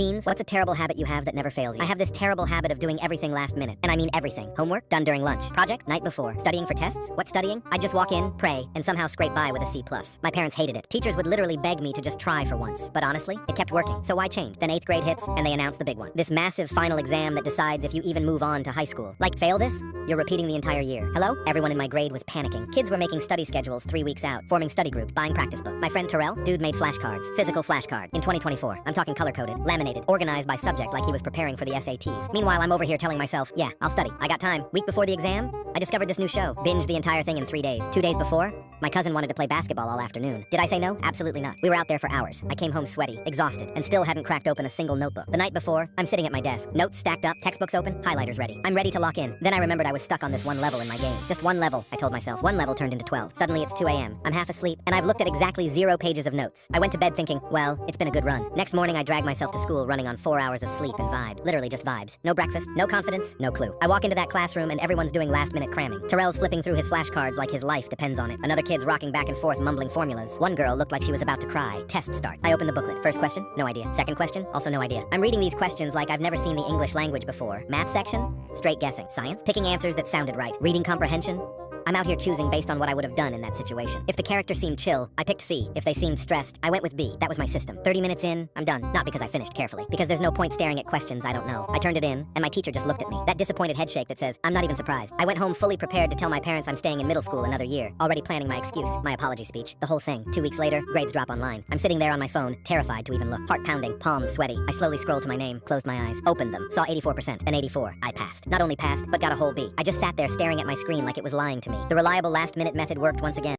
Teens, what's a terrible habit you have that never fails you? I have this terrible habit of doing everything last minute, and I mean everything. Homework, done during lunch. Project, night before. Studying for tests? What studying? I just walk in, pray, and somehow scrape by with a C+. My parents hated it. Teachers would literally beg me to just try for once. But honestly, it kept working, so why change? Then 8th grade hits, and they announce the big one. This massive final exam that decides if you even move on to high school. Like, fail this? You're repeating the entire year. Hello? Everyone in my grade was panicking. Kids were making study schedules 3 weeks out, forming study groups, buying practice books. My friend Terrell, dude made flashcards. Physical flashcard. In 2024. I'm talking color-coded, laminated, organized by subject like he was preparing for the SATs. Meanwhile, I'm over here telling myself, yeah, I'll study. I got time. Week before the exam, I discovered this new show. Binged the entire thing in 3 days. 2 days before, my cousin wanted to play basketball all afternoon. Did I say no? Absolutely not. We were out there for hours. I came home sweaty, exhausted, and still hadn't cracked open a single notebook. The night before, I'm sitting at my desk. Notes stacked up, textbooks open, highlighters ready. I'm ready to lock in. Then I remembered I was stuck on this one level in my game. Just one level, I told myself. One level turned into 12. Suddenly it's 2 a.m. I'm half asleep, and I've looked at exactly 0 pages of notes. I went to bed thinking, well, it's been a good run. Next morning, I dragged myself to school running on 4 hours of sleep and vibe. Literally just vibes. No breakfast, no confidence, no clue. I walk into that classroom and everyone's doing last-minute cramming. Terrell's flipping through his flashcards like his life depends on it. Another kid's rocking back and forth mumbling formulas. One girl looked like she was about to cry. Test start. I open the booklet. First question? No idea. Second question? Also no idea. I'm reading these questions like I've never seen the English language before. Math section? Straight guessing. Science? Picking answers that sounded right. Reading comprehension? I'm out here choosing based on what I would have done in that situation. If the character seemed chill, I picked C. If they seemed stressed, I went with B. That was my system. 30 minutes in, I'm done. Not because I finished carefully. Because there's no point staring at questions I don't know. I turned it in, and my teacher just looked at me. That disappointed headshake that says, I'm not even surprised. I went home fully prepared to tell my parents I'm staying in middle school another year. Already planning my excuse, my apology speech, the whole thing. 2 weeks later, grades drop online. I'm sitting there on my phone, terrified to even look. Heart pounding, palms sweaty. I slowly scrolled to my name, closed my eyes, opened them, saw 84%, and 84. I passed. Not only passed, but got a whole B. I just sat there staring at my screen like it was lying to me. The reliable last-minute method worked once again.